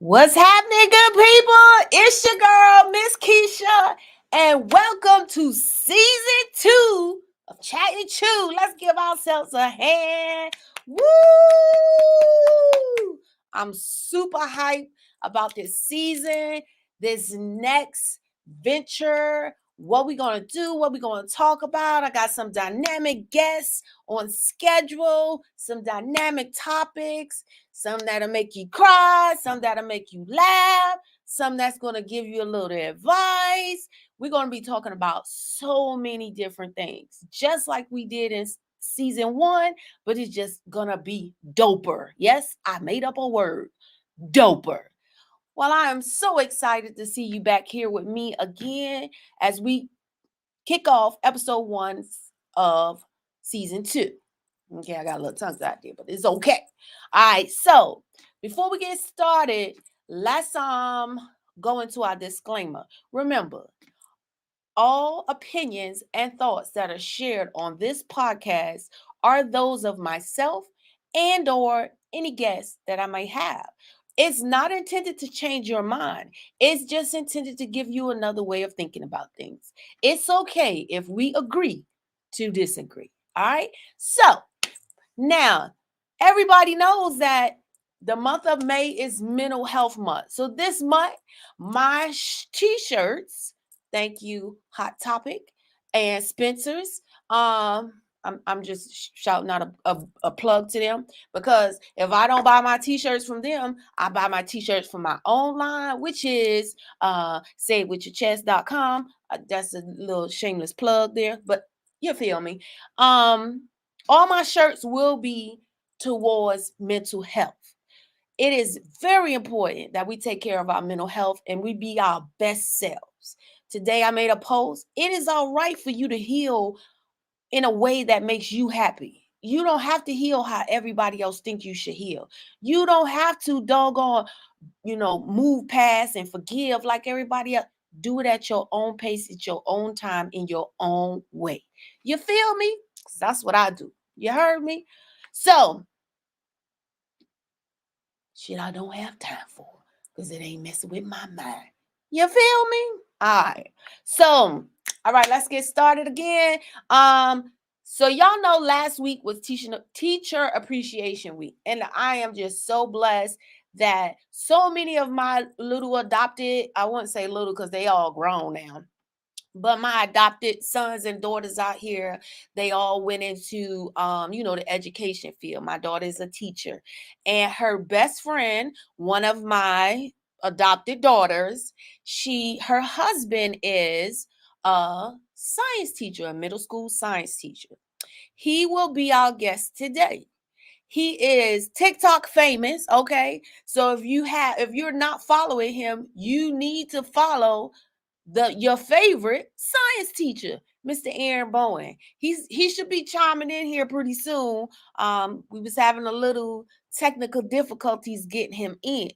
What's happening, good people? It's your girl, Ms.Kecia, and welcome to season 2 of Chat and Chew. Let's give ourselves a hand. Woo! I'm super hyped about this season, this next venture, what we're going to do, what we're going to talk about. I got some dynamic guests on schedule, some dynamic topics. Some that'll make you cry, some that'll make you laugh, some that's going to give you a little advice. We're going to be talking about so many different things, just like we did in season 1, but it's just going to be doper. Yes, I made up a word, doper. Well, I am so excited to see you back here with me again as we kick off episode 1 of season 2. Okay, I got a little tongue out there, but it's okay. All right, so before we get started, let's go into our disclaimer. Remember, all opinions and thoughts that are shared on this podcast are those of myself and or any guest that I may have. It's not intended to change your mind. It's just intended to give you another way of thinking about things. It's okay if we agree to disagree. All right? So, now, everybody knows that the month of May is Mental Health Month. So this month, my t-shirts, thank you, Hot Topic and Spencer's. I'm just shouting out a plug to them, because if I don't buy my t-shirts from them, I buy my t-shirts from my own line, which is sayitwithyourchest.com. That's a little shameless plug there, but you feel me. All my shirts will be towards mental health. It is very important that we take care of our mental health and we be our best selves. Today I made a post. It is all right for you to heal in a way that makes you happy. You don't have to heal how everybody else thinks you should heal. You don't have to doggone, move past and forgive like everybody else. Do it at your own pace, at your own time, in your own way. You feel me? 'Cause that's what I do. You heard me? So, shit I don't have time for, because it ain't messing with my mind. You feel me? All right. So, all right, let's get started again. So y'all know last week was teacher appreciation week, and I am just so blessed that so many of my little adopted, I wouldn't say little because they all grown now, but my adopted sons and daughters out here, they all went into the education field. My daughter is a teacher, and her best friend, one of my adopted daughters, her husband is a science teacher, a middle school science teacher. He will be our guest today. He is TikTok famous, okay? So if you're not following him, you need to follow your favorite science teacher, Mr. Aaron Bowen. He should be chiming in here pretty soon. We was having a little technical difficulties getting him in.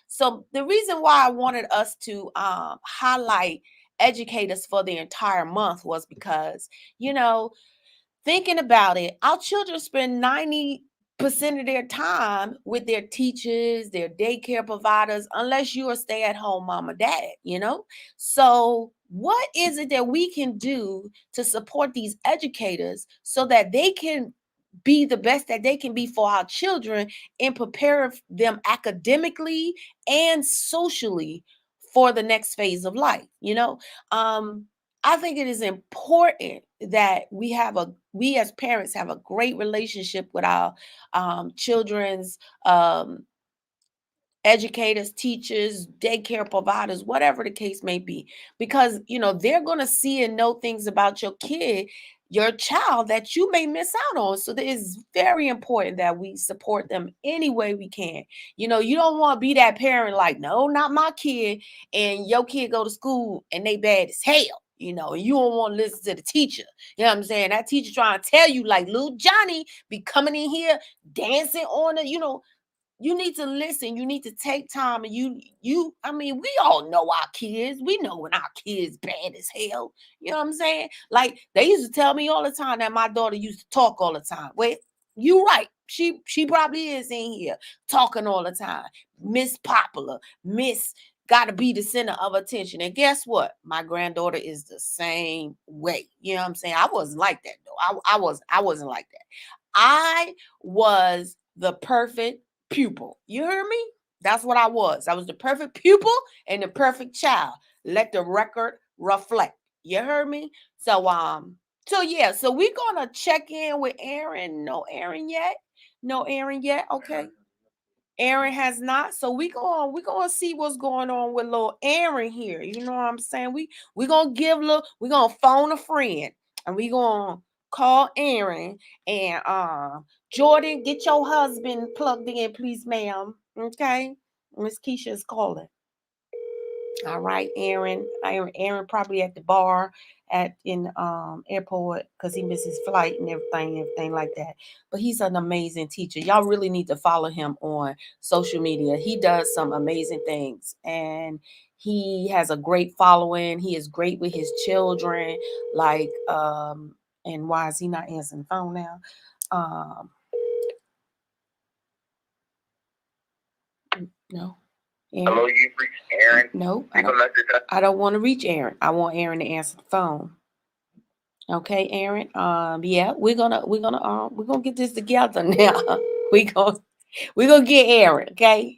So the reason why I wanted us to highlight educators for the entire month was because, thinking about it, our children spend 90% of their time with their teachers, their daycare providers, unless you're a stay-at-home mom or dad. So what is it that we can do to support these educators so that they can be the best that they can be for our children and prepare them academically and socially for the next phase of life? I think it is important that we as parents have a great relationship with our children's educators, teachers, daycare providers, whatever the case may be, because they're going to see and know things about your kid, your child, that you may miss out on. So it is very important that we support them any way we can. You don't want to be that parent like, no, not my kid, and your kid go to school and they bad as hell. You don't want to listen to the teacher. You know what I'm saying? That teacher trying to tell you, like, little Johnny be coming in here dancing on it. You need to listen. You need to take time. And we all know our kids. We know when our kids bad as hell. You know what I'm saying? Like, they used to tell me all the time that my daughter used to talk all the time. Well, you right. she probably is in here talking all the time. Miss Popular, Miss got to be the center of attention. And guess what? My granddaughter is the same way. You know what I'm saying? I wasn't like that though. I wasn't like that. I was the perfect pupil. You heard me? That's what I was. I was the perfect pupil and the perfect child. Let the record reflect. You heard me? So yeah, so we're gonna check in with Aaron. No Aaron yet. No Aaron yet. Okay. Aaron has not. So we gonna see what's going on with little Aaron here. You know what I'm saying? We gonna we gonna phone a friend and we gonna call Aaron and Jordan, get your husband plugged in, please, ma'am. Okay. Ms.Kecia is calling. All right, Aaron probably at the bar in airport because he missed his flight and everything like that. But he's an amazing teacher. Y'all really need to follow him on social media. He does some amazing things and he has a great following. He is great with his children. And why is he not answering the phone now? No. Aaron. Hello, you've reached Aaron. No, I don't want to reach Aaron. I want Aaron to answer the phone. Okay, Aaron. Yeah, we're gonna get this together now. we're gonna get Aaron. Okay.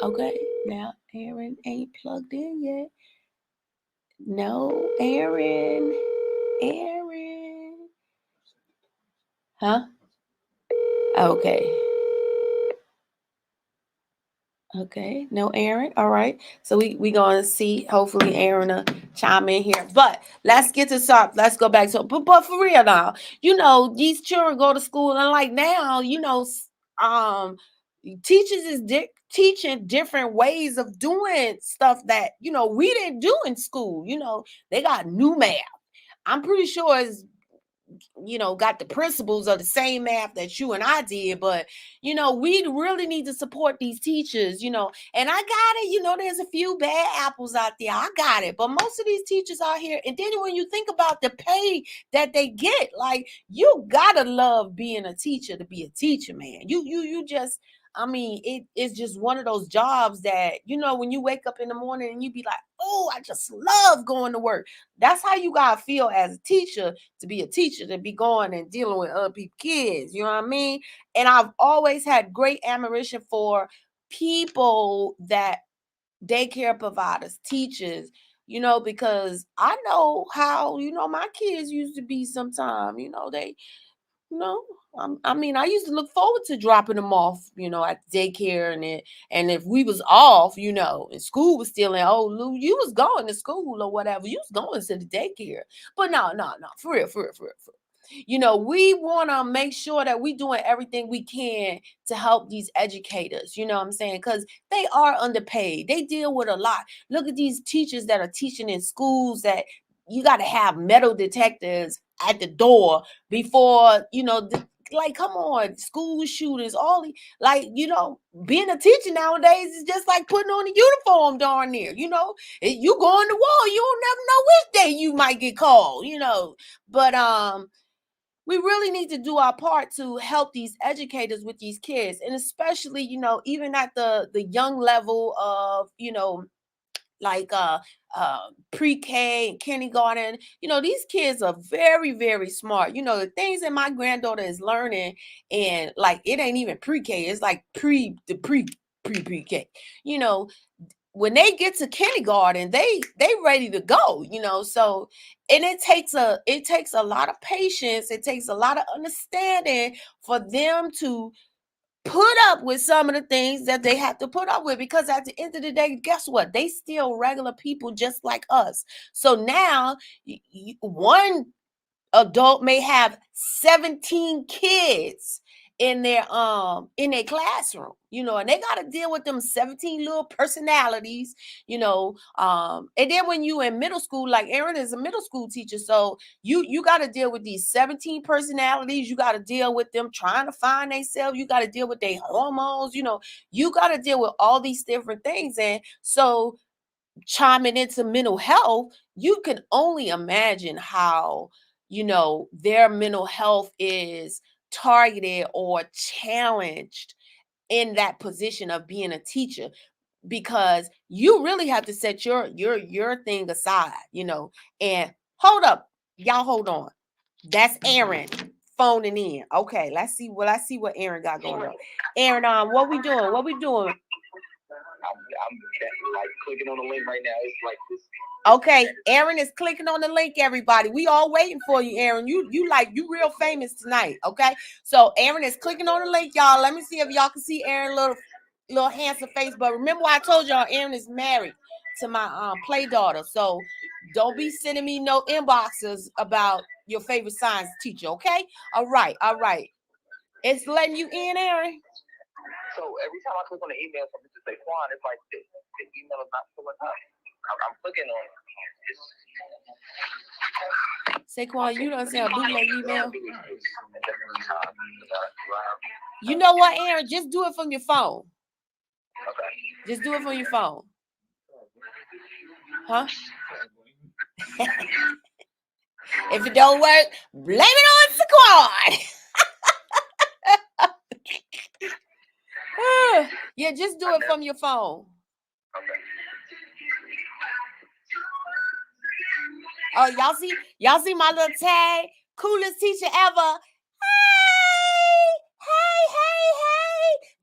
Okay. Now Aaron ain't plugged in yet. No, Aaron. Huh? Okay. Okay, no Aaron. All right. So we gonna see. Hopefully Aaron will chime in here. But let's get to start. Let's go back to but for real now. These children go to school and like now, teachers is teaching different ways of doing stuff that we didn't do in school. They got new math. I'm pretty sure it's got the principles of the same math that you and I did, but we really need to support these teachers, and I got it, there's a few bad apples out there. I got it. But most of these teachers out here, and then when you think about the pay that they get, like you gotta love being a teacher to be a teacher, man. You just it's just one of those jobs that, when you wake up in the morning and you be like, oh, I just love going to work. That's how you gotta feel as a teacher to be a teacher, to be going and dealing with other people's kids. You know what I mean? And I've always had great admiration for people that daycare providers, teachers, because I know how, my kids used to be sometimes, they no, I used to look forward to dropping them off, at daycare, and if we was off, and school was still in, oh, Lou, you was going to school or whatever, you was going to the daycare. But no, for real, for real, for real, for real. We want to make sure that we doing everything we can to help these educators, you know what I'm saying? Because they are underpaid. They deal with a lot. Look at these teachers that are teaching in schools that you got to have metal detectors at the door before, like, come on, school shooters, being a teacher nowadays is just like putting on a uniform darn near, you go on the wall, you don't never know which day you might get called, but we really need to do our part to help these educators with these kids, and especially, even at the young level of, like pre-K and kindergarten. These kids are very, very smart. The things that my granddaughter is learning, and like it ain't even pre-K, it's like pre-K. When they get to kindergarten, they ready to go, so, and it takes a lot of patience, it takes a lot of understanding for them to put up with some of the things that they have to put up with, because at the end of the day, guess what? They still regular people just like us. So now one adult may have 17 kids in their classroom, and they got to deal with them 17 little personalities, and then when you in middle school, like Aaron is a middle school teacher, so you got to deal with these 17 personalities. You got to deal with them trying to find themselves. You got to deal with their hormones. You got to deal with all these different things. And so chiming into mental health, you can only imagine how their mental health is targeted or challenged in that position of being a teacher, because you really have to set your thing aside, and hold up, y'all hold on. That's Aaron phoning in. Okay, let's see what Aaron got going on. Aaron, what we doing? I'm like clicking on the link right now. It's like this. Okay, Aaron is clicking on the link, everybody. We all waiting for you, Aaron. You real famous tonight, okay? So Aaron is clicking on the link, y'all. Let me see if y'all can see Aaron's little handsome face. But remember I told y'all Aaron is married to my play daughter. So don't be sending me no inboxes about your favorite science teacher, okay? All right. It's letting you in, Aaron. So every time I click on the email from Mr. Saquon, it's like the email is not pulling up. I'm clicking on it. Saquon, you don't send a bootleg email. You know what, Aaron? Just do it from your phone. Okay. Just do it from your phone. Huh? If it don't work, blame it on Saquon. Yeah, just do it from your phone. Okay. Oh, y'all see my little tag? Coolest teacher ever. Hey.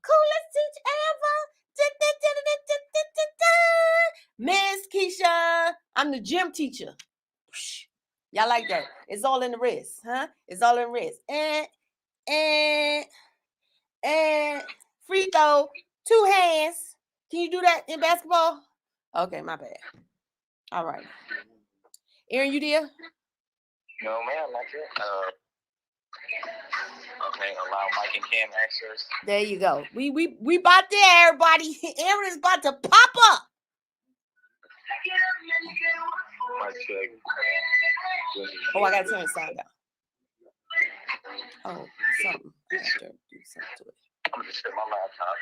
Coolest teacher ever. Ms.Kecia. I'm the gym teacher. Y'all like that? It's all in the wrist, huh? It's all in the wrist. And free throw, 2 hands. Can you do that in basketball? Okay, my bad. All right. Aaron, you there? No, ma'am, not yet. Okay, allow mic and cam access. There you go. We about there, everybody. Aaron is about to pop up. Oh, I gotta turn the sound down. Oh, something. I have to do something to it. I'm gonna just set my laptop.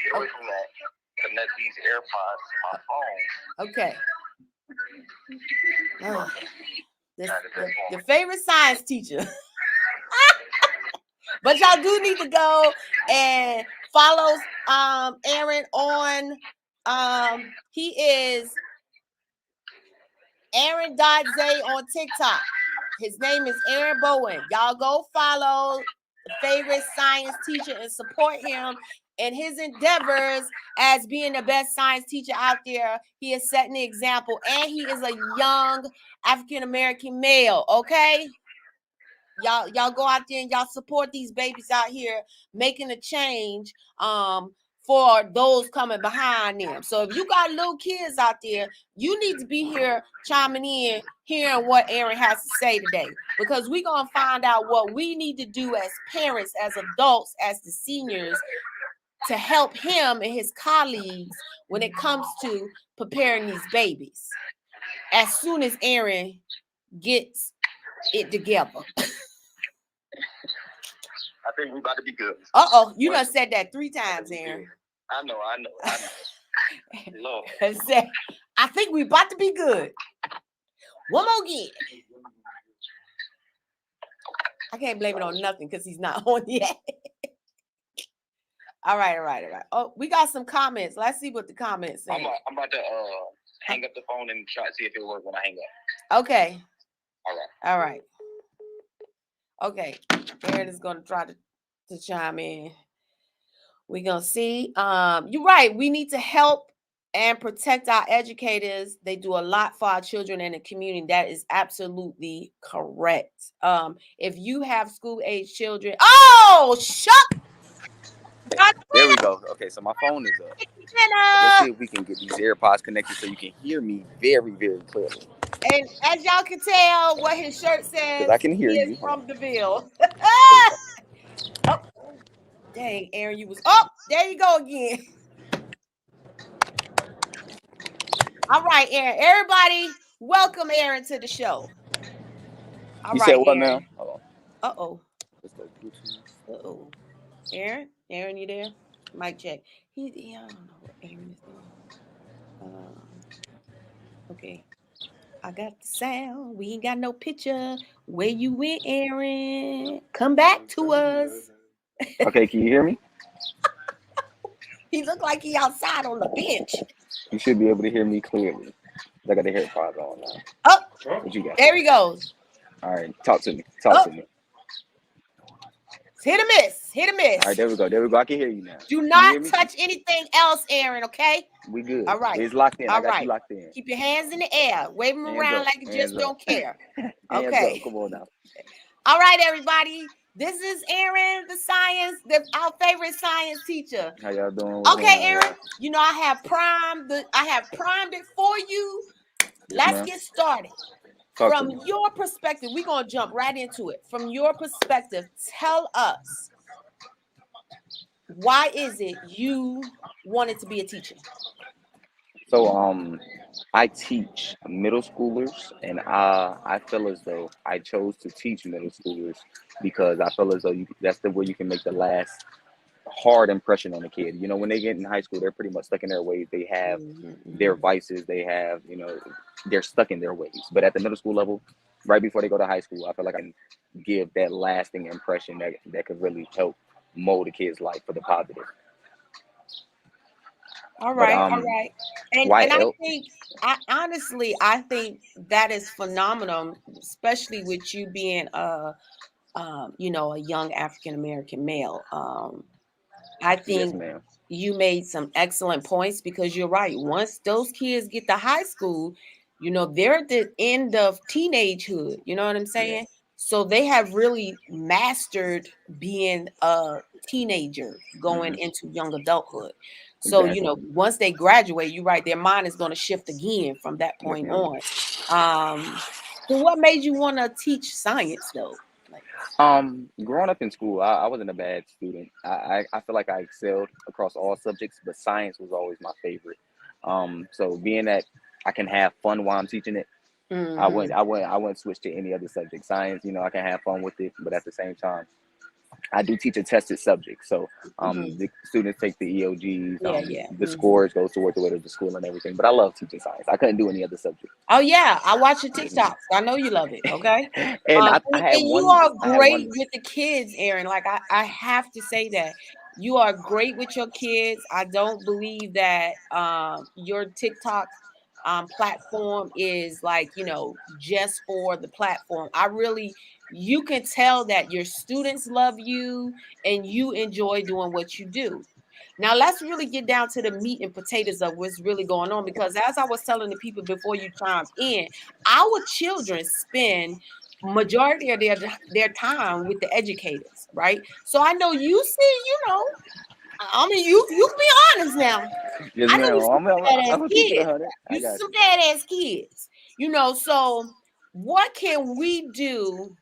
Get away from that. Connect these AirPods to my phone. Okay. The favorite science teacher. But y'all do need to go and follow Aaron on he is Aaron.Zay on TikTok. His name is Aaron Bowen. Y'all go follow the favorite science teacher and support him in his endeavors as being the best science teacher out there. He is setting the example, and he is a young African-American male, okay? Y'all go out there and y'all support these babies out here making a change for those coming behind them. So if you got little kids out there, you need to be here chiming in, hearing what Aaron has to say today, because we're going to find out what we need to do as parents, as adults, as the seniors, to help him and his colleagues when it comes to preparing these babies as soon as Aaron gets it together. I think we about to be good. Uh-oh, you done said that 3 times, Aaron. I know. Lord. I think we about to be good. One more again. I can't blame it on nothing because he's not on yet. All right. Oh, we got some comments. Let's see what the comments say. I'm about to hang up the phone and try to see if it works when I hang up. Okay. All right. Okay. Aaron is going to try to chime in. We're going to see. You're right. We need to help and protect our educators. They do a lot for our children and the community. That is absolutely correct. If you have school-age children. Oh, shut. There we go. Okay, so my phone is up. Let's see if we can get these AirPods connected so you can hear me very, very clearly. And as y'all can tell, what his shirt says, I can hear he you. is from DeVille. Oh, dang, Aaron, you was. Oh, there you go again. All right, Aaron. Everybody, welcome Aaron to the show. All you right, said what Aaron. now? Uh-oh. Let's go Bluetooth. Uh-oh. Aaron, you there? Mic check. I don't know what Aaron is doing. Okay. I got the sound. We ain't got no picture. Where you went, Aaron? Come back to us. Okay, can you hear me? He looked like he outside on the bench. You should be able to hear me clearly. I got the AirPods on now. Oh, What you got? there he goes. All right, talk to me. Talk to me. Hit or miss. Hit or miss. All right, there we go. There we go. I can hear you now. Do not touch anything else, Aaron, okay? We good. All right. It's locked in. All I got right. you locked in. Keep your hands in the air. Wave them Hands around up. like you just don't care. Okay. Come on now. All right, everybody. This is Aaron, our favorite science teacher. How y'all doing? Okay, Aaron. You know I have primed it for you. Let's get started. From your perspective, we're gonna jump right into it. From your perspective, tell us, why is it you wanted to be a teacher? So I teach middle schoolers, and I feel as though I chose to teach middle schoolers because I feel as though that's the way you can make the last hard impression on a kid. You know, when they get in high school, they're pretty much stuck in their ways. They have their vices. They have, they're stuck in their ways. But at the middle school level, right before they go to high school, I feel like I can give that lasting impression that could really help mold a kid's life for the positive. All right, all right. And I think that is phenomenal, especially with you being a young African American male. I think you made some excellent points, because you're right. Once those kids get to high school, they're at the end of teenagehood. You know what I'm saying? Yeah. So they have really mastered being a teenager going into young adulthood. So, once they graduate, you're right, their mind is going to shift again from that point on. So what made you want to teach science, though? Growing up in school, I wasn't a bad student. I feel like I excelled across all subjects, but science was always my favorite. So being that I can have fun while I'm teaching it, I wouldn't switch to any other subject. Science, I can have fun with it, but at the same time, I do teach a tested subject. So the students take the EOGs, the scores goes toward the way of the school and everything. But I love teaching science. I couldn't do any other subject. Oh yeah, I watch your TikToks. I know you love it. Okay, and you are great with the kids, Aaron. Like I have to say that you are great with your kids. I don't believe that your TikTok platform is like, just for the platform. You can tell that your students love you and you enjoy doing what you do. Now let's really get down to the meat and potatoes of what's really going on, because as I was telling the people before you chimed in, our children spend majority of their time with the educators, right? So I know you see, I mean, you can be honest now. Yes, I know I'm kids. You some badass kids. So what can we do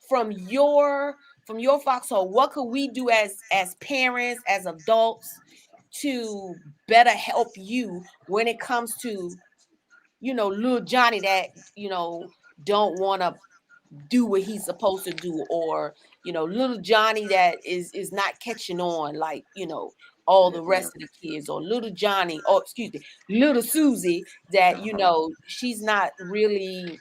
from your foxhole? What could we do as parents, as adults, to better help you when it comes to, little Johnny that, don't want to do what he's supposed to do, or little Johnny that is not catching on like all the rest of the kids, or little Johnny, or excuse me, little Susie that she's not really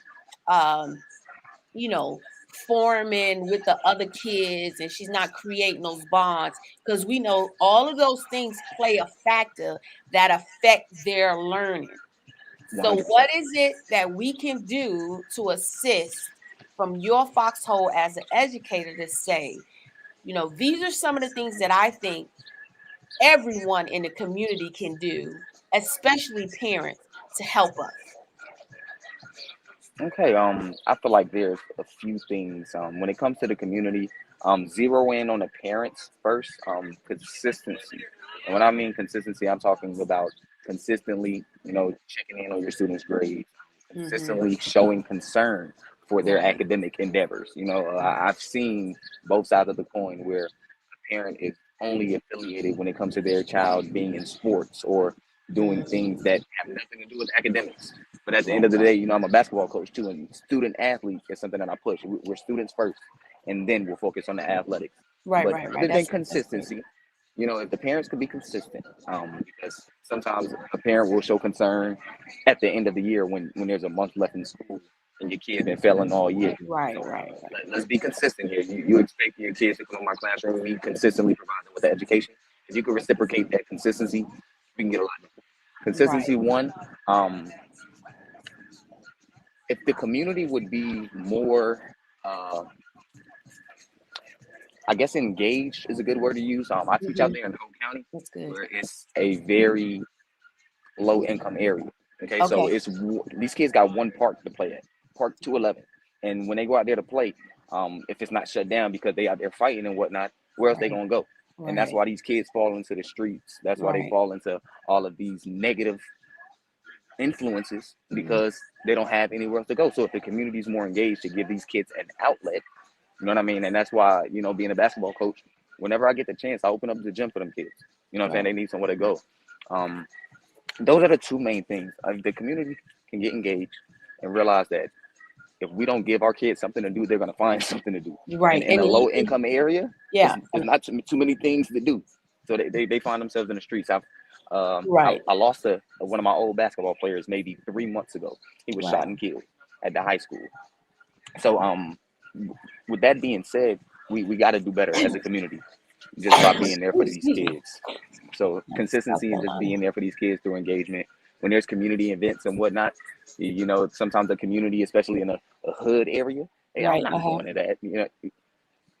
forming with the other kids, and she's not creating those bonds, because we know all of those things play a factor that affect their learning. So 100%. what is it that we can do to assist from your foxhole as an educator to say, these are some of the things that I think everyone in the community can do, especially parents, to help us? Okay, I feel like there's a few things. When it comes to the community, zero in on the parents first. Consistency, and when I mean consistency, I'm talking about consistently, checking in on your students' grades, consistently showing concern for their academic endeavors. I've seen both sides of the coin where a parent is only affiliated when it comes to their child being in sports or doing things that have nothing to do with academics. But at the end of the day, I'm a basketball coach too, and student athlete is something that I push. We're students first, and then we'll focus on the athletics. Right. Then consistency. if the parents could be consistent, because sometimes a parent will show concern at the end of the year when there's a month left in school and your kid been failing all year. Right, So right, right. let's be consistent here. You expect your kids to come to my classroom and be consistently provided with the education. If you can reciprocate that consistency, we can get a lot done. Right. Consistency one. Um, if the community would be more, uh, I guess engaged is a good word to use. I teach out Hmm. there in Bowen County, That's good. where it's a very low income area. Okay, so Okay. these kids got one park to play at, Park 211, and when they go out there to play, if it's not shut down because they out there fighting and whatnot, where else they Right. gonna go? And that's Right. why these kids fall into the streets. That's why they Right. fall into all of these negative influences Mhm. because they don't have anywhere else to go. So if the community is more engaged to give these kids an outlet, you know what I mean? And that's why, being a basketball coach, whenever I get the chance, I open up the gym for them kids. You know what I'm saying? Right. They need somewhere to go. Um, those are the two main things. The community can get engaged and realize that if we don't give our kids something to do, they're going to find something to do. And Right. in a low income area, Yeah. it's not too many things to do. So they find themselves in the streets. Right. I lost one of my old basketball players maybe 3 months ago. He was shot Wow. and killed at the high school. So with that being said, we got to do better as a community just by being there Ooh, for these excuse me. kids. So Stop consistency and that, just honey. being there for these kids through engagement. When there's community events and whatnot, sometimes the community, especially in a hood area, hey, I'm Right. not Uh-huh. going to that.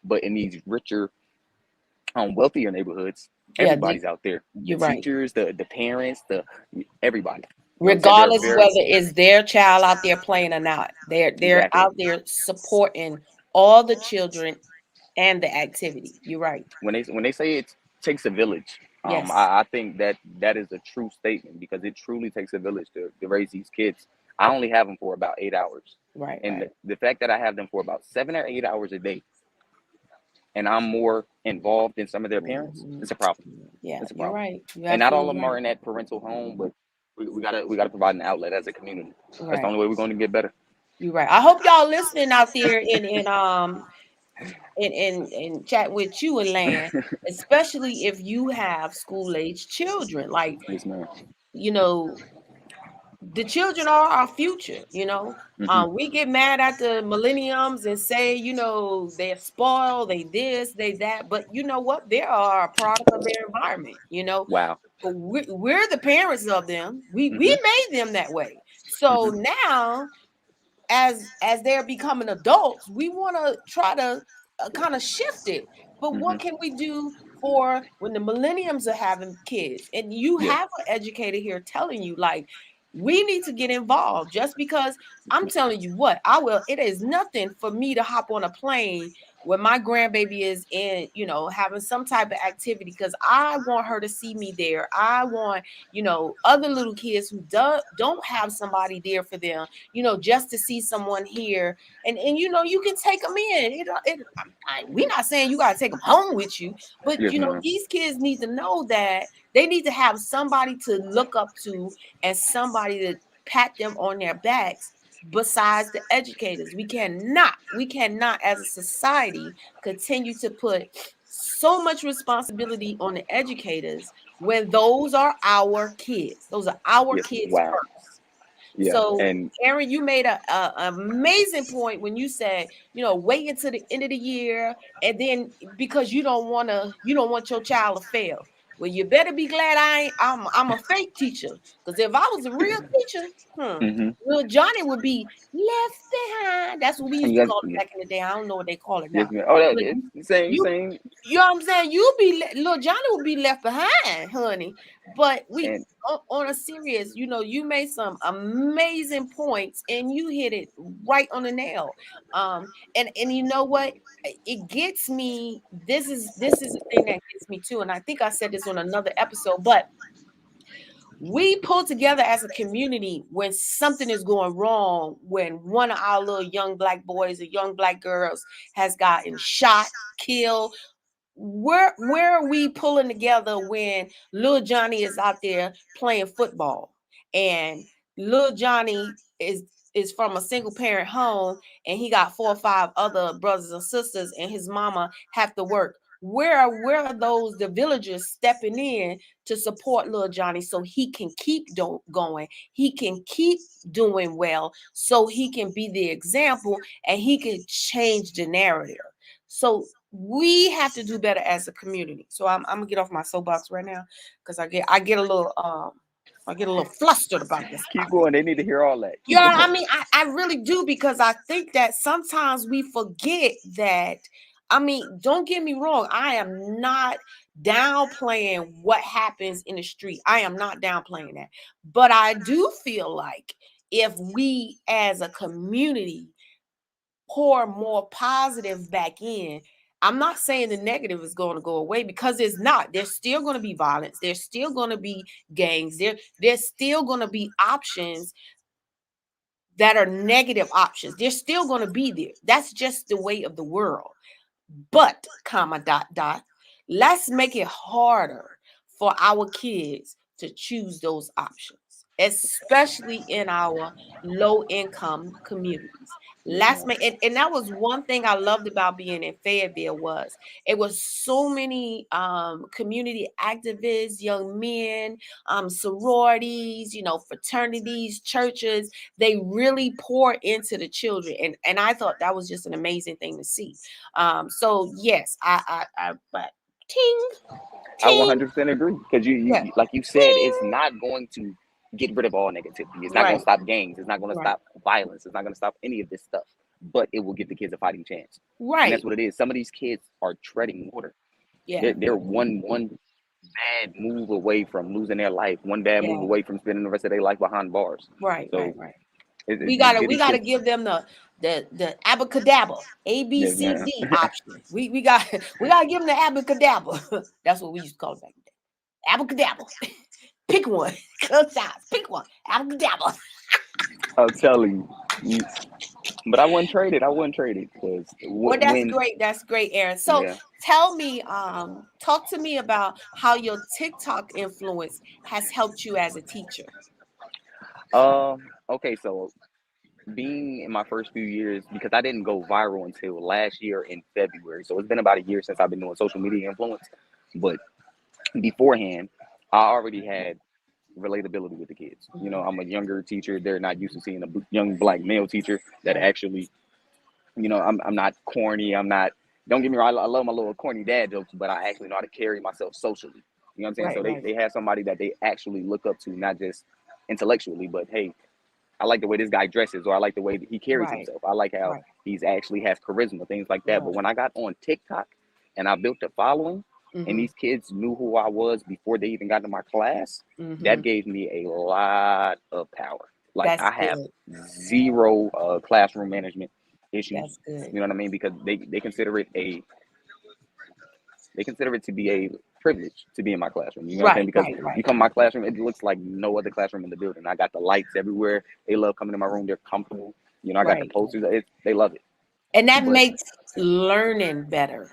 But in these richer, wealthier neighborhoods, Yeah, everybody's out there. The you're right. teachers, the parents, the everybody. You know what I'm saying? They're Regardless very whether it's their child out there playing or not, they're exactly. out there supporting all the children and the activity. You're right. When they say it takes a village, Yes. I think that is a true statement because it truly takes a village to raise these kids. I only have them for about 8 hours, Right, and right. the fact that I have them for about 7 or 8 hours a day, and I'm more involved than some of their parents, Mhm. it's a problem. Yeah, It's a you're problem. right. You're And not all absolutely of them right. are in that parental home, but we gotta provide an outlet as a community. That's the Right. only way we're going to get better. You're right. I hope y'all listening out there in chat with you and land, especially if you have school age children. Like, Yes, man. you know, the children are our future, Hmm. we get mad at the millenniums and say, they're spoiled, they this, they that, but you know what, they are a product of their environment. Wow. We're the parents of them, we Hmm. made them that way. So Hmm. now as they're becoming adults, we want to try to kind of shift it. But Hmm. what can we do for when the millenniums are having kids? And you Yeah. have an educator here telling you, like, we need to get involved. Just because I'm telling you what, I will. It is nothing for me to hop on a plane when my grandbaby is in, having some type of activity, because I want her to see me there. I want, other little kids who don't have somebody there for them, just to see someone here. And you can take them in. We're not saying you got to take them home with you, but Yes, man. these kids need to know that they need to have somebody to look up to and somebody to pat them on their backs besides the educators. We cannot as a society continue to put so much responsibility on the educators when those are our kids. Those are our Yes. kids Wow. first. Yeah. So, And Aaron, you made a amazing point when you said, wait until the end of the year, and then because you don't want your child to fail. Well, you better be glad I'm a fake teacher. Because if I was a real teacher, hmm little Johnny would be left behind. That's what we and used you to guys, call it yeah, back in the day. I don't know what they call it yes, now. man. Oh, that But is same, you same. you know what I'm saying? Little Johnny will be left behind, honey. But And on a serious, you made some amazing points and you hit it right on the nail. And you know what? It gets me. This is the thing that gets me too. And I think I said this on another episode, but we pull together as a community when something is going wrong, when one of our little young black boys or young black girls has gotten shot, killed. Where are we pulling together when little Johnny is out there playing football and little Johnny is from a single parent home and he got 4 or 5 other brothers and sisters and his mama have to work? where are those the villagers stepping in to support little Johnny so he can keep going, he can keep doing well, so he can be the example and he can change the narrative. So we have to do better as a community. So I'm gonna get off my soapbox right now because I get a little flustered about this Keep topic. going. They need to hear all that. Keep Yeah, I going. mean, I really do, because I think that sometimes we forget that. I mean, don't get me wrong, I am not downplaying what happens in the street. I am not downplaying that. But I do feel like if we as a community pour more positive back in, I'm not saying the negative is going to go away, because it's not. There's still going to be violence. There's still going to be gangs. There's still going to be options that are negative options. They're still going to be there. That's just the way of the world. But, comma, dot, dot, let's make it harder for our kids to choose those options, especially in our low income communities. Yes, Let's ma'am. make it, and that was one thing I loved about being in Fayetteville, was it was so many community activists, young men, sororities, fraternities, churches. They really pour into the children, and I thought that was just an amazing thing to see. So yes, but ting, I ting, 100% agree because yeah, like you said, it's ting. not going to get rid of all negativity. It's not going to Right, stop gangs. It's not going to right, stop violence. It's not going to stop any of this stuff. But it will give the kids a fighting chance, and that's right. what it is. Some of these kids are treading water. Yeah, They're one bad move away from losing their life. One bad move yeah, away from spending the rest of their life behind bars. right, right, So right. it, We just gotta give we these gotta kids. give them the abracadabra, A B Yes, C man. D option. We got we gotta give them the abracadabra. That's what we used to call it back then. Abracadabra. Pick one. Close eyes. Pick one. Abracadabra. I'm telling you. But I wouldn't trade it. I wouldn't trade it because Well, that's when great. That's great, Aaron. So yeah. tell me, talk to me about how your TikTok influence has helped you as a teacher. Okay, so being in my first few years, because I didn't go viral until last year in February. So it's been about a year since I've been doing social media influence. But beforehand, I already had relatability with the kids. You know, Mhm. I'm a younger teacher. They're not used to seeing a young black male teacher that Right, actually, I'm not corny. I'm not, don't get me wrong, I love my little corny dad jokes, but I actually know how to carry myself socially. You know what I'm saying? right, So right, they have somebody that they actually look up to, not just intellectually, but hey, I like the way this guy dresses, or I like the way that he carries right, himself. I like how right, he's actually has charisma, things like that. But right. when I got on TikTok and I built a following, and Mm-hmm. these kids knew who I was before they even got to my class, Mm-hmm. that gave me a lot of power. Like That's I have good. zero classroom management issues. That's good. You know what I mean? Because they consider it to be a privilege to be in my classroom. You know what I'm saying? Right, Because right, right. you come in my classroom, it looks like no other classroom in the building. I got the lights everywhere. They love coming in my room. They're comfortable. You know, I got the Right. posters. They love it. And that But makes learning better.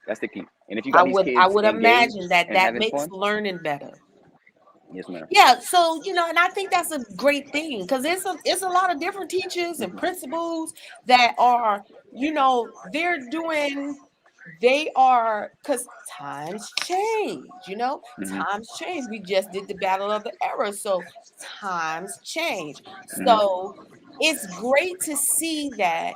that's the key. And if you I got these would I kids would imagine engaged that and that having makes fun, learning better. yes, ma'am. Yeah, so and I think that's a great thing, because it's a lot of different teachers and Hmm. principals that are, they are, because times change, Hmm. times change. We just did the battle of the era, so times change. Hmm. So it's great to see that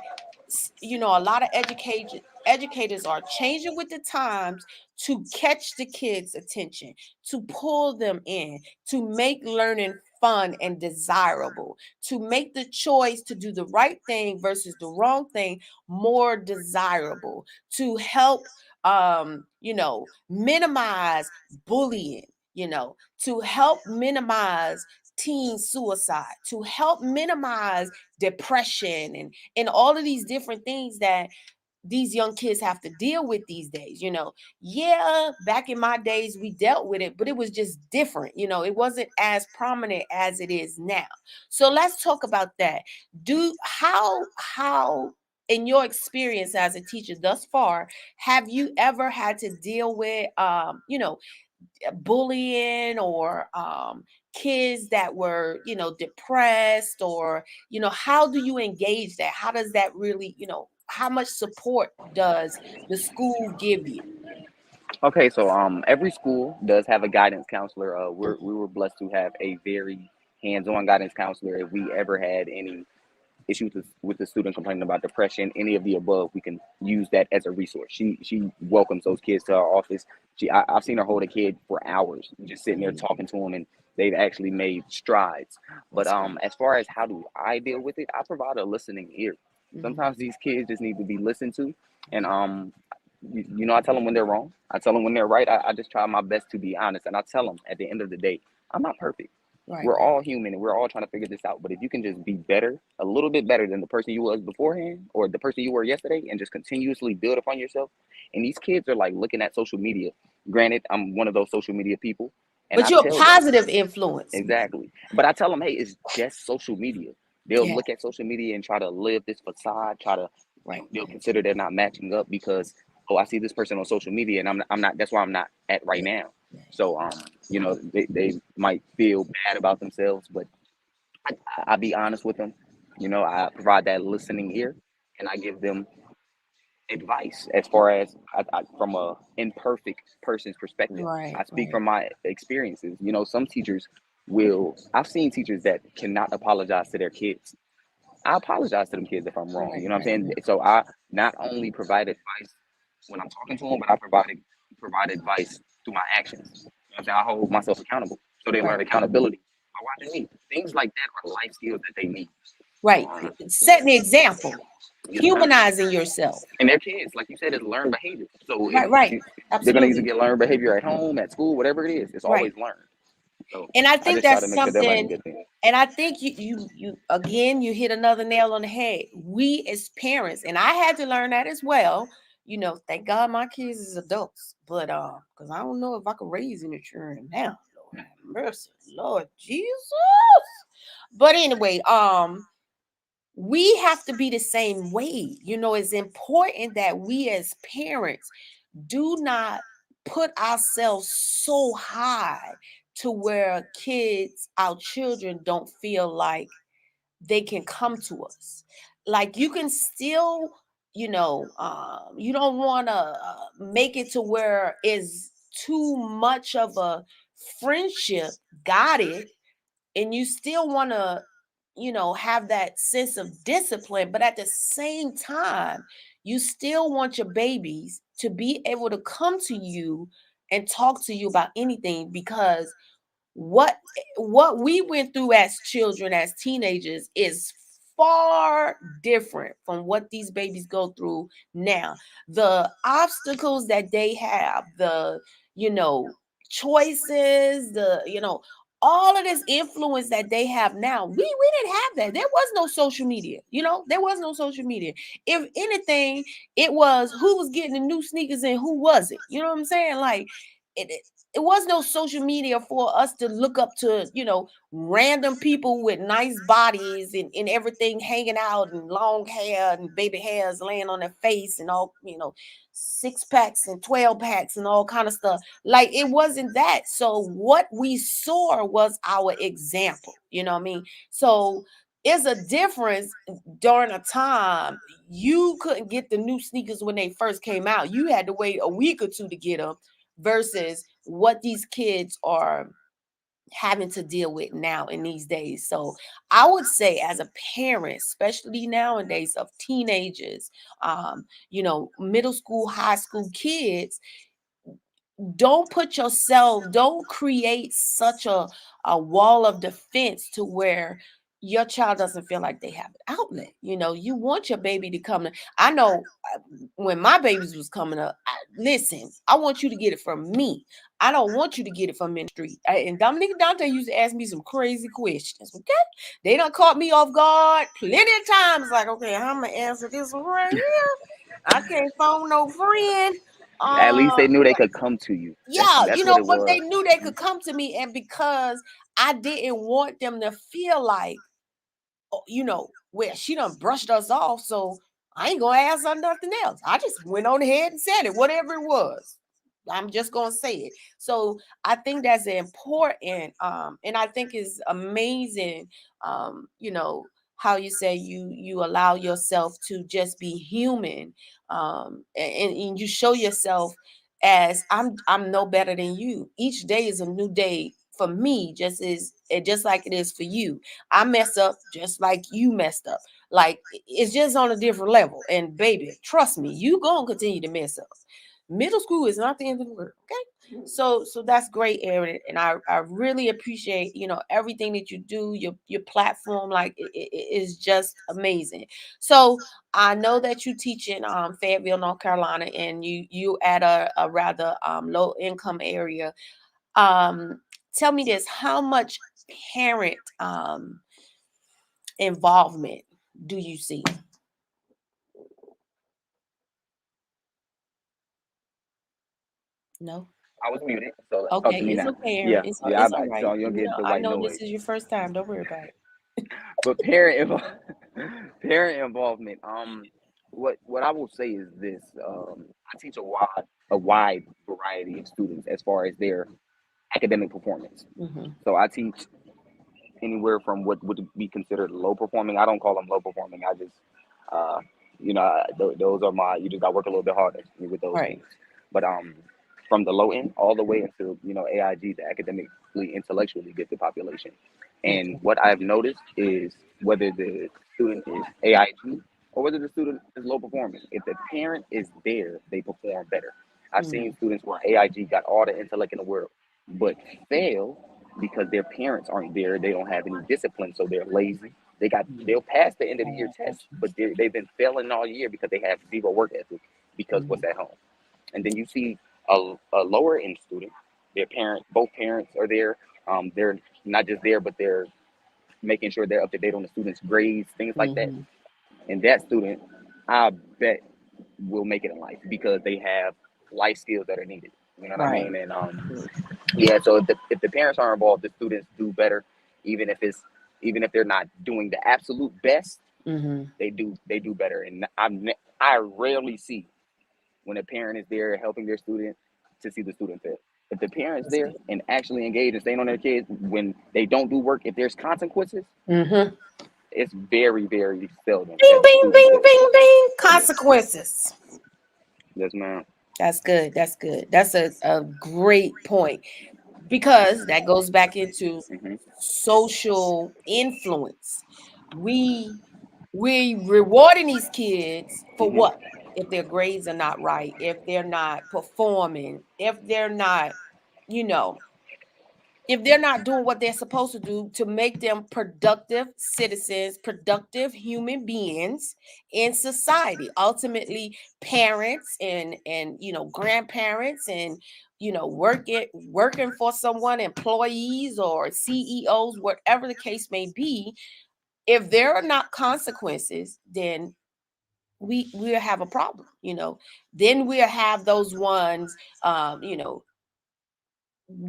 a lot of educators are changing with the times to catch the kids' attention, to pull them in, to make learning fun and desirable, to make the choice to do the right thing versus the wrong thing more desirable, to help minimize bullying, to help minimize teen suicide, to help minimize depression and all of these different things that these young kids have to deal with these days. Yeah, back in my days we dealt with it, but it was just different. It wasn't as prominent as it is now. So let's talk about that. Do how in your experience as a teacher thus far, have you ever had to deal with bullying, or kids that were depressed, or how do you engage that? How does that really how much support does the school give you? Okay, so every school does have a guidance counselor. We were blessed to have a very hands-on guidance counselor. If we ever had any issues with the student complaining about depression, any of the above, we can use that as a resource. She welcomes those kids to our office. I've seen her hold a kid for hours, just sitting there Mm, talking to them, and they've actually made strides. But that's great. as far as how do I deal with it, I provide a listening ear. Mhm. Sometimes these kids just need to be listened to, and I tell them when they're wrong. I tell them when they're right. I just try my best to be honest, and I tell them at the end of the day, I'm not perfect. Right, We're right, all human and we're all trying to figure this out. But if you can just be better, a little bit better than the person you was beforehand or the person you were yesterday, and just continuously build upon yourself. And these kids are like looking at social media. Granted, I'm one of those social media people, and but I you're a tell them positive influence. exactly. But I tell them, hey, it's just social media. They'll Yeah, look at social media and try to live this facade, try to right, they'll right. consider they're not matching up because oh, I see this person on social media and I'm not that's why I'm not at right Yeah, now. yeah. So they might feel bad about themselves, but I be honest with them. I provide that listening ear, and I give them advice as far as from a imperfect person's perspective. Right, I speak right, from my experiences. Some teachers will. I've seen teachers that cannot apologize to their kids. I apologize to them kids if I'm wrong. right, You know what I'm right, saying? right. So I not only provide advice when I'm talking to them, but I provide advice through my actions. You know what I'm saying? I hold myself accountable, so they learn Right. accountability by watching me. Things like that are life skills that they need. Right. Setting the example, Yes, ma'am. humanizing yourself. And their kids, like you said, is learned behavior. So Right, right. they're gonna either Absolutely. get learned behavior at home, at school, whatever it is. It's Right. always learned. So And I I think just try to that's make sure they're learning something, good things. and I think you again you hit another nail on the head. We as parents, and I had to learn that as well. Thank God my kids is adults, but because I don't know if I could raise any children now. Lord have mercy, Lord Jesus. But anyway, we have to be the same way. It's important that we as parents do not put ourselves so high to where our children don't feel like they can come to us. Like you can still, you don't want to make it to where it's too much of a friendship. Got it? And you still want to have that sense of discipline, but at the same time you still want your babies to be able to come to you and talk to you about anything, because what we went through as children, as teenagers, is far different from what these babies go through now. The obstacles that they have, the you know choices, all of this influence that they have now, we didn't have that. There was no social media. There was no social media. If anything, it was who was getting the new sneakers and who wasn't. You know what I'm saying? Like it was no social media for us to look up to, random people with nice bodies and everything hanging out and long hair and baby hairs laying on their face and all, six packs and 12 packs and all kind of stuff. Like it wasn't that. So what we saw was our example. You know what I mean? So it's a difference during a time you couldn't get the new sneakers when they first came out. You had to wait a week or two to get them versus what these kids are having to deal with now in these days. So I would say as a parent, especially nowadays of teenagers, middle school, high school kids, don't create such a wall of defense to where your child doesn't feel like they have an outlet. You want your baby to come to, I know when my babies was coming up, listen, I want you to get it from me. I don't want you to get it from in the street. And Dominique and Dante used to ask me some crazy questions. Okay. They done caught me off guard plenty of times. Like, okay, I'm gonna answer this one right here. I can't phone no friend. At least they knew they But could come to you. yeah, That's what it but was. they knew they could come to me, and because I didn't want them to feel like, well, she done brushed us off, so I ain't gonna ask her nothing else. I just went on ahead and said it, whatever it was. I'm just gonna say it. So I think that's important, and I think it's amazing, um, you know, how you say you allow yourself to just be human, and you show yourself as I'm no better than you. Each day is a new day for me, just like it is for you. I mess up just like you messed up. Like it's just on a different level. And baby, trust me, you gonna continue to mess up. Middle school is not the end of the world. Okay. So that's great, Aaron. And I really appreciate, everything that you do, your platform, like it is just amazing. So I know that you teach in Fayetteville, North Carolina, and you at a rather low income area. Um, Tell me this: how much parent involvement do you see? No. I was muted, so talk Okay, to me it's now. okay, Aaron. Yeah, It's yeah, it's all right. so you don't get the I white know this noise. is your first time. Don't worry about it. But parent involvement. What I will say is this. I teach a wide variety of students as far as their academic performance. Mm-hmm. So I teach anywhere from what would be considered low performing. I don't call them low performing. I just, uh, those are my. You just got to work a little bit harder with those Right. students. But from the low end all the way into AIG, the academically intellectually gifted population. And Okay. what I've noticed is whether the student is AIG or whether the student is low performing, if the parent is there, they perform better. I've seen Mm-hmm. students where AIG got all the intellect in the world, but fail because their parents aren't there. They don't have any discipline, so they're lazy. They'll pass the end of the year test, but they've been failing all year because they have zero work ethic because Mm-hmm. what's at home. And then you see a lower end student, both parents are there. They're not just there, but they're making sure they're up to date on the student's grades, things like that. Mm-hmm. And that student, I bet, will make it in life because they have life skills that are needed. You know what I Right. mean? And yeah, so if the parents are involved, the students do better, even if it's even if they're not doing the absolute best, Mm-hmm. they do better. And I rarely see when a parent is there helping their student to see the student fail. If the parent's That's there good. and actually engaged and staying on their kids when they don't do work, if there's consequences, Mm-hmm. it's very, very seldom Bing, that the bing, student bing, fails. bing, bing. Yeah. Consequences. Yes, ma'am. That's good. That's good. That's a great point, because that goes back into Hmm. social influence. We rewarding these kids for Hmm. what? If their grades are not right, if they're not performing, if they're not, you know, if they're not doing what they're supposed to do to make them productive citizens, productive human beings in society. Ultimately, parents and grandparents and working for someone, employees or CEOs, whatever the case may be. If there are not consequences, then we'll have a problem. Then we'll have those ones,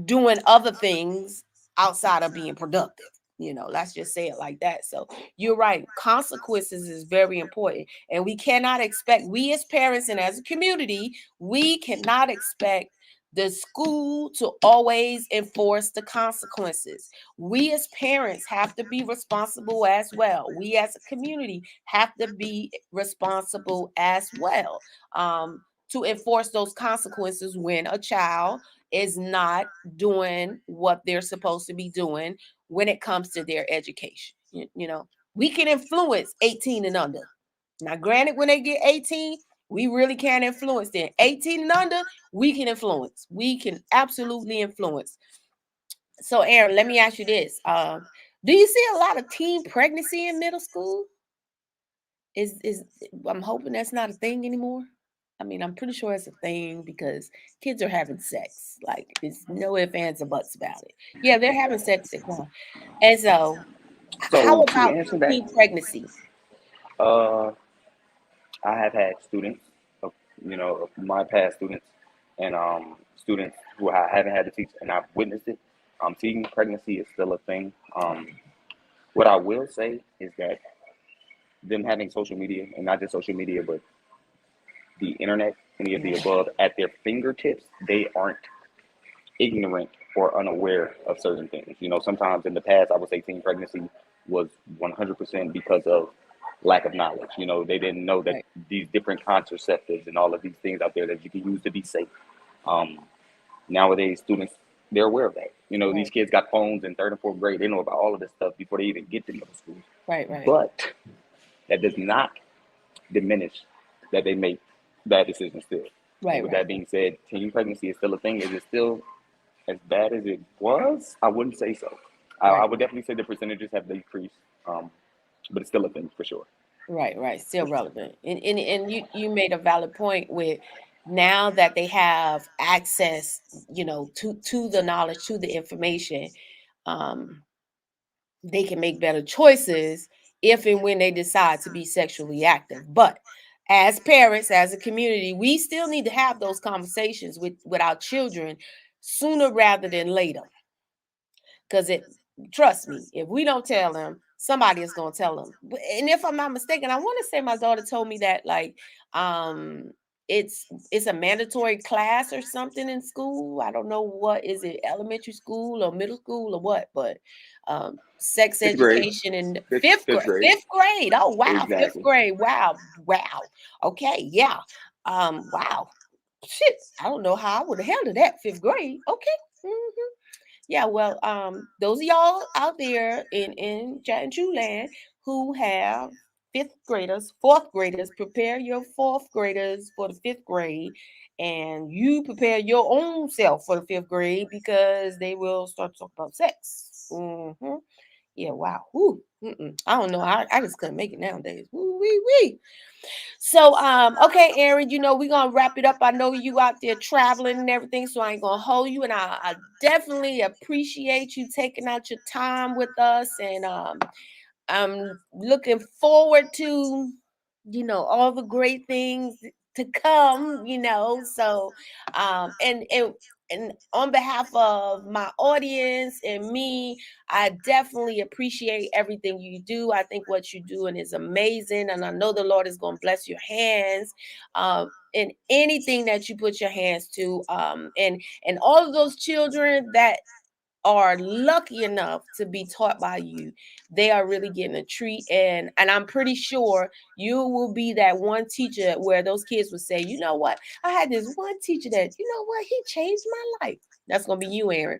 doing other things outside of being productive. Let's just say it like that. So you're right. Consequences is very important. And we as parents and as a community, we cannot expect the school to always enforce the consequences. We as parents have to be responsible as well. We as a community have to be responsible as well, to enforce those consequences when a child is not doing what they're supposed to be doing when it comes to their education. We can influence 18 and under. Now, granted, when they get 18, we really can't influence them. 18 and under, we can influence. We can absolutely influence. So, Aaron, let me ask you this. Do you see a lot of teen pregnancy in middle school? Is I'm hoping that's not a thing anymore. I mean, I'm pretty sure it's a thing because kids are having sex. Like, it's no ifs, ands, or buts about it. Yeah, they're having sex at one. And so, how So to about answer that, teen pregnancy? uh, I have had students, of, my past students, and students who I haven't had to teach, and I've witnessed it. Teen pregnancy is still a thing. What I will say is that them having social media, and not just social media, but the internet, any of the above, at their fingertips, they aren't ignorant or unaware of certain things. Sometimes in the past, I would say teen pregnancy was 100% because of lack of knowledge. You know, they didn't know that Right. these different contraceptives and all of these things out there that you can use to be safe. Um, Nowadays, students, they're aware of that. You know, these Right. kids got phones in third and fourth grade. They know about all of this stuff before they even get to middle school. Right. Right. But that does not diminish that they make bad decisions still. And Right. with Right. that being said, teen pregnancy is still a thing. Is it still as bad as it was? I wouldn't say so. I Right. would definitely say the percentages have decreased, but it's still a thing for sure. Right, right, still For sure. relevant. And you made a valid point with now that they have access, to the knowledge, to the information, um, they can make better choices if and when they decide to be sexually active. But as parents, as a community, we still need to have those conversations with our children sooner rather than later. Because trust me, if we don't tell them, somebody is gonna tell them. And if I'm not mistaken, I want to say my daughter told me that like um it's a mandatory class or something in school. I don't know what is it, elementary school or middle school or what, but sex Fifth grade. education in Fifth, fifth grade. fifth grade. Oh wow, fifth Exactly. grade. Wow, wow. Okay, yeah. Wow. Shit, I don't know how I would have handled that fifth grade. Okay. Mhm. Yeah, well, those of y'all out there in Chat and Chew land who have fifth graders, fourth graders, prepare your fourth graders for the fifth grade, and you prepare your own self for the fifth grade because they will start talking about sex. Yeah, wow. Woo. I don't know. I just couldn't make it nowadays. Woo wee wee. So, okay, Aaron, we're gonna wrap it up. I know you out there traveling and everything, so I ain't gonna hold you. And I definitely appreciate you taking out your time with us. And I'm looking forward to, all the great things to come, So, and on behalf of my audience and me, I definitely appreciate everything you do. I think what you're doing is amazing, and I know the Lord is going to bless your hands in anything that you put your hands to. And all of those children that are lucky enough to be taught by you, they are really getting a treat. And I'm pretty sure you will be that one teacher where those kids would say, you know what, I had this one teacher that, he changed my life. That's gonna be you, Aaron.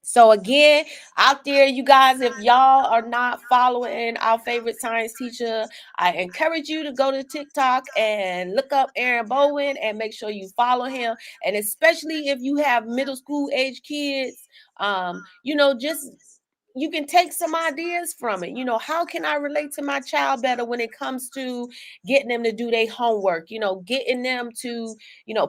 So again, out there, you guys, if y'all are not following our favorite science teacher, I encourage you to go to TikTok and look up Aaron Bowen and make sure you follow him. And especially if you have middle school age kids, just you can take some ideas from it. How can I relate to my child better when it comes to getting them to do their homework, getting them to,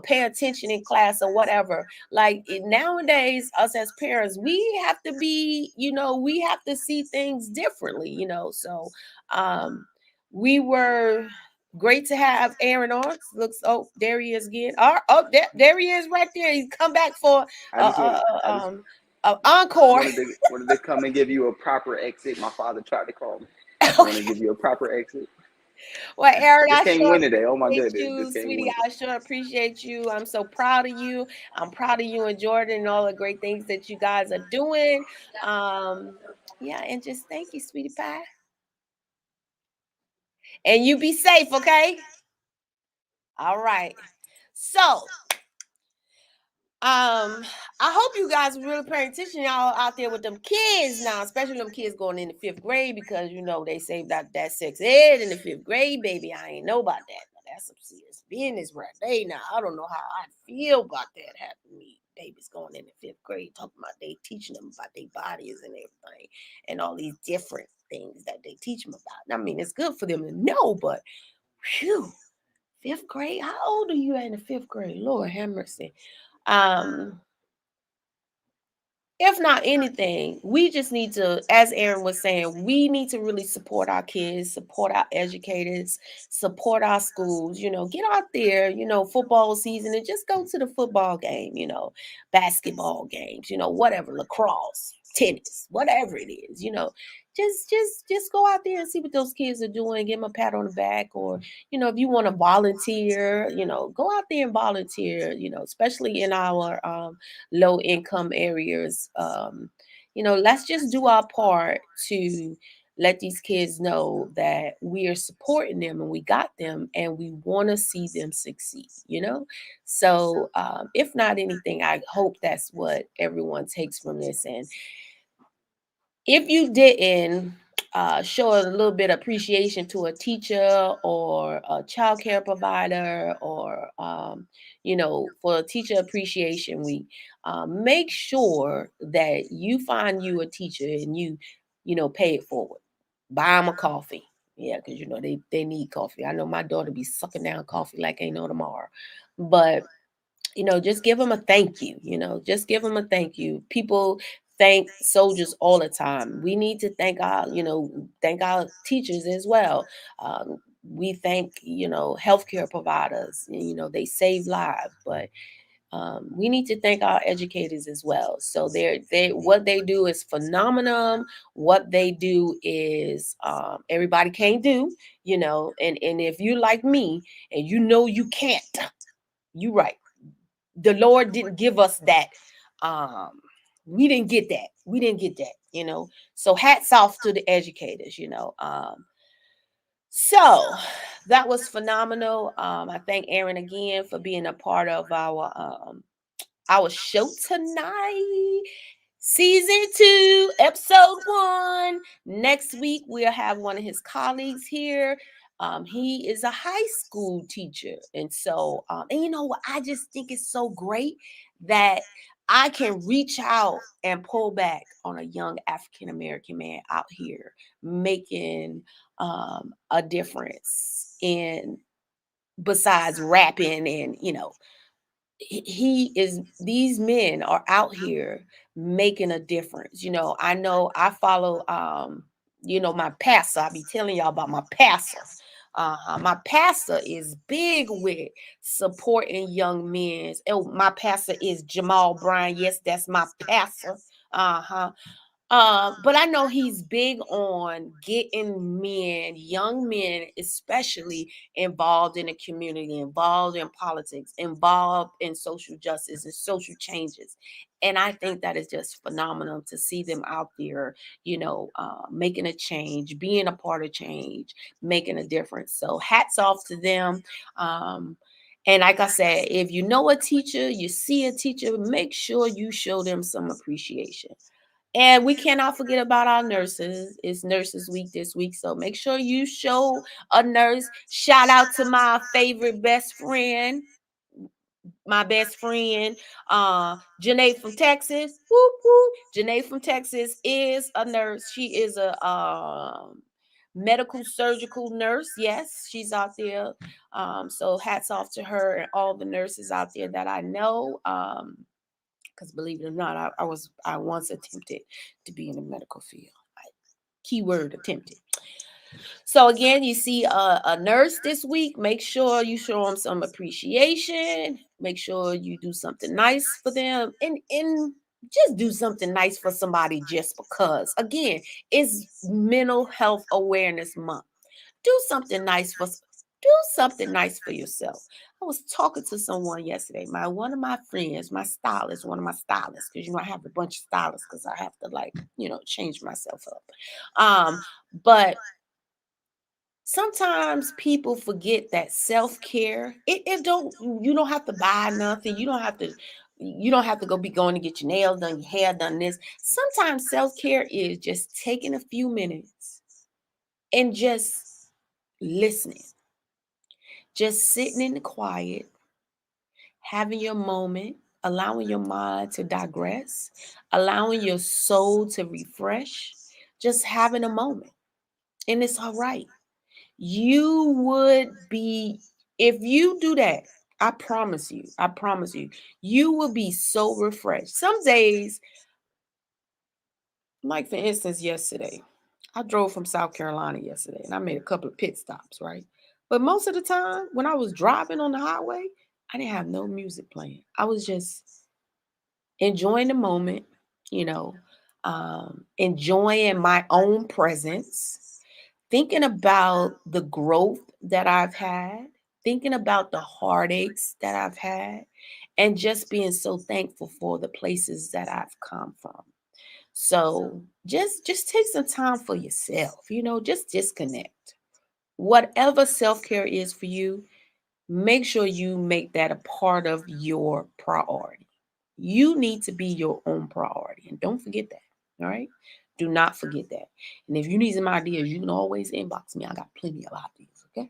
pay attention in class or whatever. Like nowadays, us as parents, we have to be, we have to see things differently, So we were great to have Aaron on. Looks, oh, there he is again. Oh, there he is right there. He's come back for I just want. I just encore. wanted to come and give you a proper exit. My father tried to call me. I want to give you a proper exit. Well, Aaron, Just I can't sure win today. Oh my appreciate goodness, you, just can't sweetie. win. I sure appreciate you. I'm so proud of you. I'm proud of you and Jordan and all the great things that you guys are doing. Um, yeah, and just thank you, sweetie pie. And you be safe, okay? All right. So, I hope you guys are really paying attention, y'all out there with them kids now, especially them kids going into fifth grade, because they say that sex ed in the fifth grade, baby. I ain't know about that. But that's some serious business right there. Now I don't know how I feel about that happening. Me babies going into fifth grade, talking about they teaching them about their bodies and everything, and all these different things that they teach them about. I mean, it's good for them to know, but phew, fifth grade. How old are you in the fifth grade? Lord have mercy. Um, if not anything, we just need to, as Aaron was saying, we need to really support our kids, support our educators, support our schools, get out there, football season and just go to the football game, basketball games, whatever, lacrosse, tennis, whatever it is, just go out there and see what those kids are doing, give them a pat on the back, or if you want to volunteer, go out there and volunteer, especially in our low income areas. Let's just do our part to let these kids know that we are supporting them and we got them and we want to see them succeed, So, if not anything, I hope that's what everyone takes from this. And if you didn't show a little bit of appreciation to a teacher or a child care provider or for a teacher appreciation week, make sure that you find you a teacher and you pay it forward. Buy them a coffee. Yeah, because they need coffee. I know my daughter be sucking down coffee like ain't no tomorrow. But just give them a thank you, just give them a thank you. People thank soldiers all the time. We need to thank our teachers as well. We thank, healthcare providers, they save lives, but we need to thank our educators as well. So they what they do is phenomenal. What they do is everybody can't do, and if you like me and you can't, you right, the Lord didn't give us that. Um, we didn't get that. We didn't get that. So hats off to the educators. So that was phenomenal. I thank Aaron again for being a part of our show tonight. Season 2, episode 1. Next week, we'll have one of his colleagues here. He is a high school teacher. And so, and you know what? I just think it's so great that I can reach out and pull back on a young African American man out here making a difference in besides rapping and, he is these men are out here making a difference. I know I follow my pastor. I be telling y'all about my pastor. My pastor is big with supporting young men. Oh, my pastor is Jamal Bryan. Yes, that's my pastor. Uh-huh. But I know he's big on getting men, young men especially, involved in the community, involved in politics, involved in social justice and social changes. And I think that is just phenomenal to see them out there, making a change, being a part of change, making a difference. So hats off to them. And like I said, if you know a teacher, you see a teacher, make sure you show them some appreciation. And we cannot forget about our nurses. It's Nurses Week this week. So make sure you show a nurse. Shout out to my favorite best friend, my best friend, Janae from Texas. Whoop, whoop. Janae from Texas is a nurse. She is a medical surgical nurse. Yes, she's out there. So hats off to her and all the nurses out there that I know. Because believe it or not, I once attempted to be in the medical field. Keyword attempted. So again, you see a nurse this week. Make sure you show them some appreciation. Make sure you do something nice for them, and just do something nice for somebody just because. Again, it's Mental Health Awareness Month. Do something nice for yourself. I was talking to someone yesterday, one of my friends, one of my stylists, because I have a bunch of stylists because I have to change myself up. But sometimes people forget that self-care, it don't you don't have to buy nothing. You don't have to go be going to get your nails done, your hair done. This sometimes self-care is just taking a few minutes and just listening, just sitting in the quiet, having your moment, allowing your mind to digress, allowing your soul to refresh, just having a moment. And it's all right. You would be, if you do that, I promise you, you will be so refreshed. Some days, like for instance, yesterday, I drove from South Carolina yesterday and I made a couple of pit stops, right? But most of the time, when I was driving on the highway, I didn't have no music playing. I was just enjoying the moment, you know, enjoying my own presence, thinking about the growth that I've had, thinking about the heartaches that I've had, and just being so thankful for the places that I've come from. So just take some time for yourself, just disconnect. Whatever self-care is for you, make sure you make that a part of your priority. You need to be your own priority. And don't forget that. All right. Do not forget that. And if you need some ideas, you can always inbox me. I got plenty of ideas. Okay.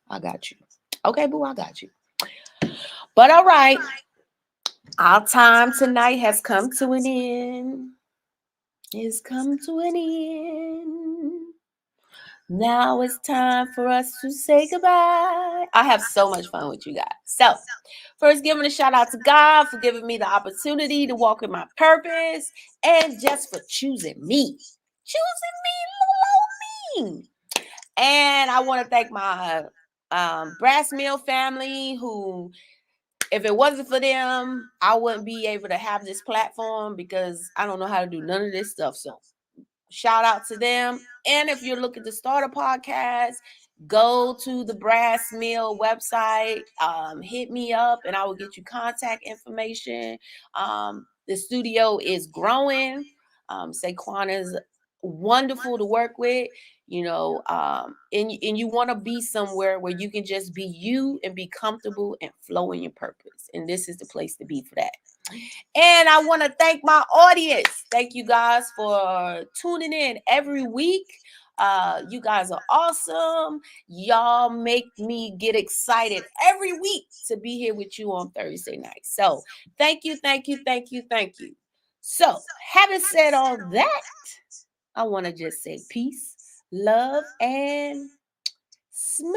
I got you. Okay, boo, I got you. But all right. Our time tonight has come to an end. It's come to an end. Now it's time for us to say goodbye. I have so much fun with you guys. So, first, giving a shout out to God for giving me the opportunity to walk in my purpose and just for choosing me. Choosing me. And I want to thank my Brass Mill family who, if it wasn't for them, I wouldn't be able to have this platform because I don't know how to do none of this stuff. So, shout out to them. And if you're looking to start a podcast, go to the Brass Mill website, hit me up, and I will get you contact information. The studio is growing. Saquon is wonderful to work with, and you want to be somewhere where you can just be you and be comfortable and flow in your purpose. And this is the place to be for that. And I want to thank my audience. Thank you guys for tuning in every week. You guys are awesome. Y'all make me get excited every week to be here with you on Thursday night. So thank you, thank you, thank you, thank you. So having said all that, I want to just say peace, love, and smooches.